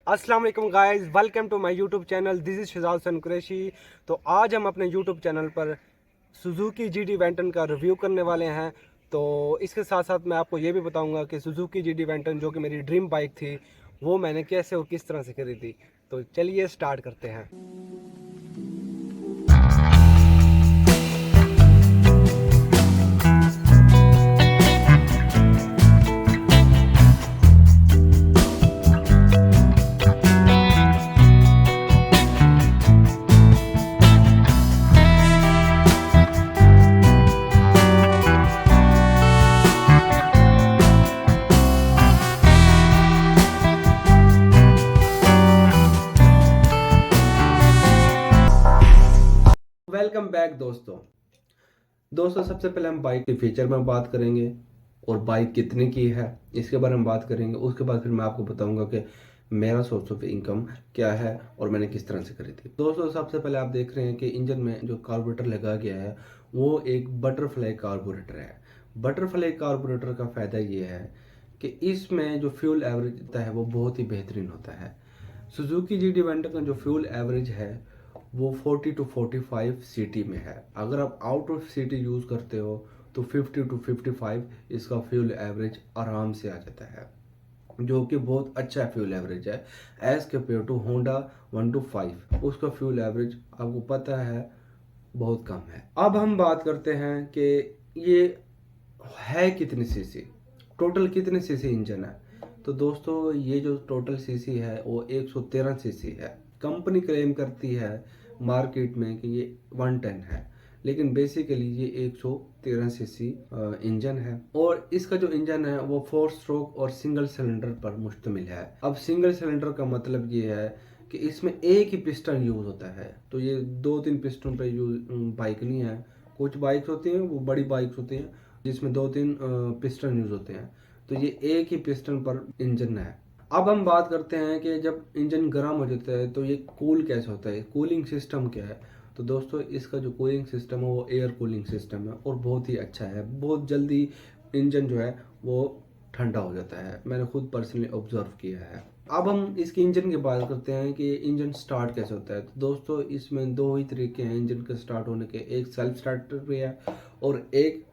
अस्सलाम वालेकुम guys, welcome to my YouTube channel. This is Shijaj Hasan Qureshi. तो आज हम अपने यूट्यूब चैनल पर सुजुकी जीडी वेंटन का रिव्यू करने वाले हैं। तो इसके साथ साथ मैं आपको ये भी बताऊंगा कि सुजुकी जीडी वेंटन जो कि मेरी ड्रीम बाइक थी वो मैंने कैसे और किस तरह से खरीदी। तो चलिए स्टार्ट करते हैं। वेलकम बैक दोस्तों सबसे पहले हम बाइक के फीचर में बात करेंगे और बाइक कितने की है इसके बारे में बात करेंगे। उसके बाद फिर मैं आपको बताऊंगा कि मेरा सोर्स ऑफ इनकम क्या है और मैंने किस तरह से खरीदी। दोस्तों सबसे पहले आप देख रहे हैं कि इंजन में जो कार्बोरेटर लगा गया है वो एक बटरफ्लाई कार्बोरेटर है। बटरफ्लाई कार्बोरेटर का फ़ायदा ये है कि इसमें जो फ्यूल एवरेज होता है वो बहुत ही बेहतरीन होता है। सुजुकी जीडी वेंटन का जो फ्यूल एवरेज है वो 40 टू 45 सिटी में है। अगर आप आउट ऑफ सिटी यूज़ करते हो तो 50 टू 55 इसका फ्यूल एवरेज आराम से आ जाता है, जो कि बहुत अच्छा फ्यूल एवरेज है एज़ कम्पेयर टू होंडा 125। उसका फ्यूल एवरेज आपको पता है बहुत कम है। अब हम बात करते हैं कि ये है कितनी सीसी, टोटल कितने सीसी इंजन है। तो दोस्तों ये जो टोटल सीसी है वो 113 सीसी है। कंपनी क्लेम करती है मार्केट में कि ये 110 है, लेकिन बेसिकली ये 113 सीसी इंजन है। और इसका जो इंजन है वो 4 स्ट्रोक और सिंगल सिलेंडर पर मुश्तमिल है। अब सिंगल सिलेंडर का मतलब ये है कि इसमें एक ही पिस्टन यूज होता है। तो ये 2-3 पिस्टन पे यूज बाइक नहीं है। कुछ बाइक्स होती हैं वो बड़ी बाइक्स होती हैं जिसमें 2-3 पिस्टन यूज होते हैं, तो ये एक ही पिस्टन पर इंजन है। अब हम बात करते हैं कि जब इंजन गर्म हो जाता है तो ये कूल कैसे होता है, कूलिंग सिस्टम क्या है। तो दोस्तों इसका जो कूलिंग सिस्टम है वो एयर कूलिंग सिस्टम है और बहुत ही अच्छा है। बहुत जल्दी इंजन जो है वो ठंडा हो जाता है, मैंने खुद पर्सनली ऑब्जर्व किया है। अब हम इसके इंजन की बात करते हैं कि इंजन स्टार्ट कैसे होता है। तो दोस्तों इसमें दो ही तरीके हैं इंजन के स्टार्ट होने के, एक सेल्फ स्टार्टर भी है और एक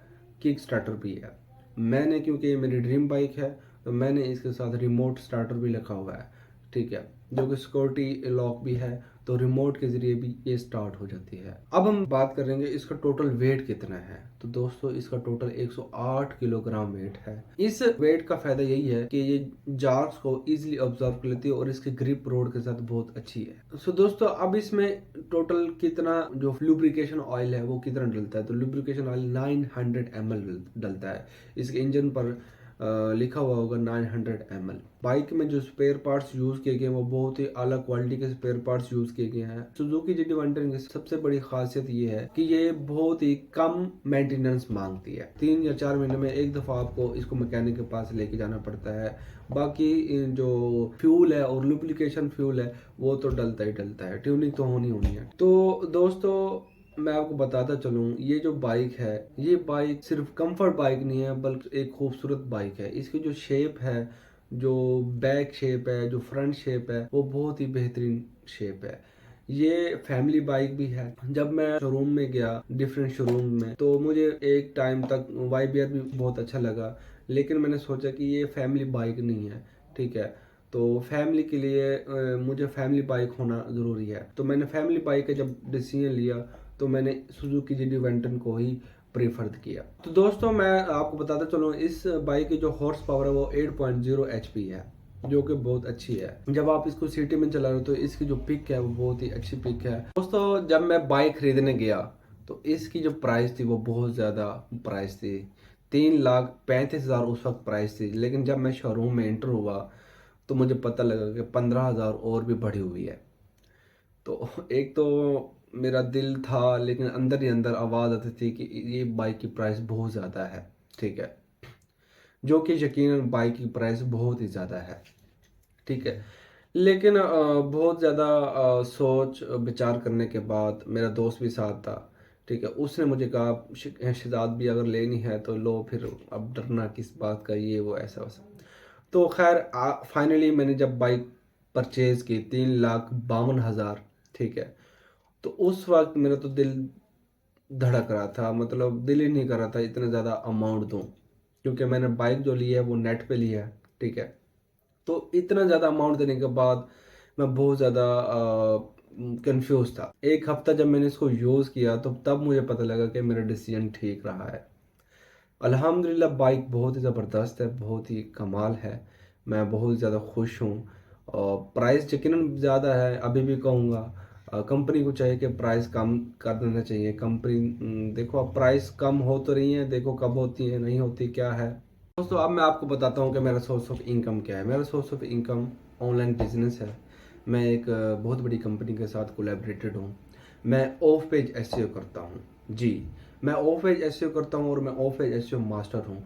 किक स्टार्टर भी है। मैंने, क्योंकि ये मेरी ड्रीम बाइक है, तो मैंने इसके साथ रिमोट स्टार्टर भी रखा हुआ है, ठीक है, जो कि सिक्योरिटी लॉक भी है, तो रिमोट के जरिए भी ये स्टार्ट हो जाती है। अब हम बात करेंगे इसका टोटल वेट कितना है। तो दोस्तों इसका टोटल 108 किलोग्राम वेट है। इस वेट का फायदा यही है कि ये जार्स को इजीली ऑब्जर्व कर लेती है और इसकी ग्रिप रोड के साथ बहुत अच्छी है। सो दोस्तों अब इसमें टोटल कितना जो लुब्रिकेशन ऑयल है वो कितना डलता है। तो लुब्रिकेशन ऑयल 900 ml डलता है। इसके इंजन पर लिखा हुआ होगा 900 ml। बाइक में जो स्पेयर पार्ट्स यूज किए गए हैं वो बहुत ही अलग क्वालिटी के स्पेयर पार्ट्स यूज किए गए हैं। सुजुकी जीडी वेंटन की सबसे बड़ी खासियत ये है कि ये बहुत ही कम मेंटेनेंस मांगती है। 3 या 4 महीने में एक दफा आपको इसको मैकेनिक के पास लेके जाना पड़ता है। बाकी जो फ्यूल है और लुब्रिकेशन फ्यूल है वो तो डलता ही डलता है, ट्यूनिंग तो होनी होनी है। तो दोस्तों मैं आपको बताता चलूँ, ये जो बाइक है ये बाइक सिर्फ कंफर्ट बाइक नहीं है बल्कि एक खूबसूरत बाइक है। इसकी जो शेप है, जो बैक शेप है, जो फ्रंट शेप है, वो बहुत ही बेहतरीन शेप है। ये फैमिली बाइक भी है। जब मैं शोरूम में गया डिफरेंट शोरूम में तो मुझे एक टाइम तक YBR भी बहुत अच्छा लगा, लेकिन मैंने सोचा कि ये फैमिली बाइक नहीं है, ठीक है। तो फैमिली के लिए मुझे फैमिली बाइक होना ज़रूरी है। तो मैंने फैमिली बाइक का जब डिसीजन लिया तो मैंने सुजुकी जीडी वेंटन को ही प्रेफर किया। तो दोस्तों मैं आपको बताता चलूँ, इस बाइक की जो हॉर्स पावर है वो 8.0 HP है, जो कि बहुत अच्छी है। जब आप इसको सिटी में चला रहे हो तो इसकी जो पिक है वो बहुत ही अच्छी पिक है। दोस्तों जब मैं बाइक खरीदने गया तो इसकी जो प्राइस थी वो बहुत ज़्यादा प्राइस थी, 3,35,000 उस वक्त प्राइस थी। लेकिन जब मैं शोरूम में एंटर हुआ तो मुझे पता लगा कि 15,000 और भी बढ़ी हुई है। तो एक तो मेरा दिल था, लेकिन अंदर ही अंदर आवाज़ आती थी कि ये बाइक की प्राइस बहुत ज़्यादा है, ठीक है, जो कि यकीनन बाइक की प्राइस बहुत ही ज़्यादा है, ठीक है। लेकिन बहुत ज़्यादा सोच विचार करने के बाद मेरा दोस्त भी साथ था, ठीक है, उसने मुझे कहा शिदात भी अगर लेनी है तो लो, फिर अब डरना किस बात का, ये वो ऐसा वैसा। तो खैर फाइनली मैंने जब बाइक परचेज़ की 3,52,000, ठीक है। तो उस वक़्त मेरा तो दिल धड़क रहा था, मतलब दिल ही नहीं कर रहा था इतना ज़्यादा अमाउंट दूँ, क्योंकि मैंने बाइक जो ली है वो नेट पे ली है, ठीक है। तो इतना ज़्यादा अमाउंट देने के बाद मैं बहुत ज़्यादा कंफ्यूज था। एक हफ्ता जब मैंने इसको यूज़ किया तो तब मुझे पता लगा कि मेरा डिसीजन ठीक रहा है। अल्हम्दुलिल्लाह बाइक बहुत ही ज़बरदस्त है, बहुत ही कमाल है। मैं बहुत ज़्यादा खुश हूँ। और प्राइस यकीनन ज़्यादा है, अभी भी कहूँगा कंपनी को चाहिए कि प्राइस कम कर देना चाहिए। कंपनी देखो अब प्राइस कम हो तो रही है, देखो कब होती है नहीं होती क्या है। दोस्तों अब मैं आपको बताता हूँ कि मेरा सोर्स ऑफ इनकम क्या है। मेरा source of income online business है। मैं एक बहुत बड़ी कंपनी के साथ कोलैबोरेटेड हूँ। मैं ऑफ पेज एसईओ करता हूँ। जी, मैं ऑफ पेज एसईओ करता हूँ और मैं ऑफ पेज एसईओ मास्टर हूँ।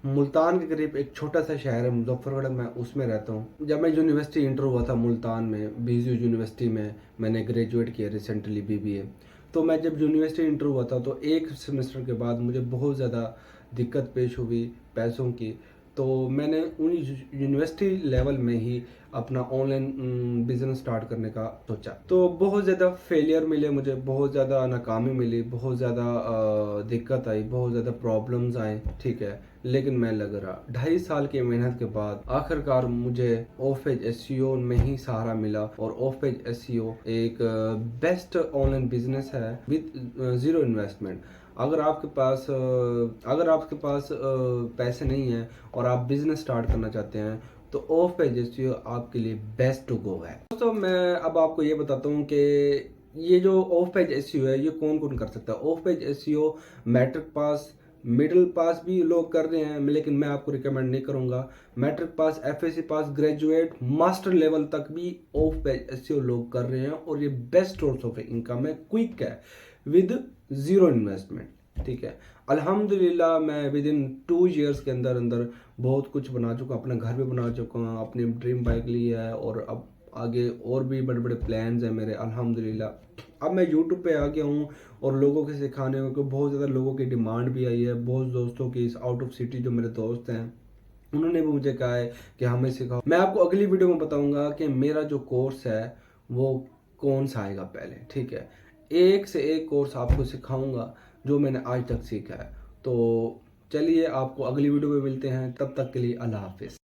मुल्तान के करीब एक छोटा सा शहर है मुजफ्फरगढ़, मैं उसमें रहता हूँ। जब मैं यूनिवर्सिटी इंटर हुआ था मुल्तान में, बीजू यूनिवर्सिटी में मैंने ग्रेजुएट किया रिसेंटली बीबीए। तो मैं जब यूनिवर्सिटी इंटर हुआ था तो एक सेमेस्टर के बाद मुझे बहुत ज़्यादा दिक्कत पेश हुई पैसों की। तो मैंने उन यूनिवर्सिटी लेवल में ही अपना ऑनलाइन बिजनेस स्टार्ट करने का सोचा। तो बहुत ज़्यादा फेलियर मिले मुझे, बहुत ज़्यादा नाकामी मिली, बहुत ज़्यादा दिक्कत आई, बहुत ज़्यादा प्रॉब्लम्स आए, ठीक है। लेकिन मैं लग रहा 2.5 साल की मेहनत के बाद आखिरकार मुझे ऑफ पेज एसईओ में ही सहारा मिला। और ऑफ पेज एसईओ एक बेस्ट ऑनलाइन बिजनेस है विद ज़ीरो इन्वेस्टमेंट। अगर आपके पास पैसे नहीं हैं और आप बिजनेस स्टार्ट करना चाहते हैं तो ऑफ पेज एसईओ आपके लिए बेस्ट टू गो है। दोस्तों मैं अब आपको ये बताता हूँ कि ये जो ऑफ पेज एसईओ है ये कौन कौन कर सकता है। Off page SEO matric pass, middle pass भी लोग कर रहे हैं, लेकिन मैं आपको रिकमेंड नहीं करूंगा। मैट्रिक पास, एफएससी पास, ग्रेजुएट, मास्टर लेवल तक भी ऑफ पेज एसईओ लोग कर रहे हैं और ये बेस्ट सोर्स ऑफ इनकम है, क्विक है, विद ज़ीरो इन्वेस्टमेंट, ठीक है। अल्हम्दुलिल्लाह मैं विद इन 2 ईयर्स के अंदर अंदर बहुत कुछ बना चुका हूँ, अपना घर भी बना चुका हूँ, अपनी ड्रीम बाइक ली है और अब आगे और भी बड़े बड़े प्लान्स हैं मेरे अल्हम्दुलिल्लाह। अब मैं यूट्यूब पे आ गया हूँ और लोगों के सिखाने को बहुत ज़्यादा लोगों की डिमांड भी आई है। बहुत दोस्तों की आउट ऑफ सिटी जो मेरे दोस्त हैं उन्होंने भी मुझे कहा है कि हमें सिखाओ। मैं आपको अगली वीडियो में बताऊंगा कि मेरा जो कोर्स है वो कौन सा आएगा पहले, ठीक है। एक से एक कोर्स आपको सिखाऊंगा जो मैंने आज तक सीखा है। तो चलिए आपको अगली वीडियो में मिलते हैं, तब तक के लिए अल्लाह हाफिज़।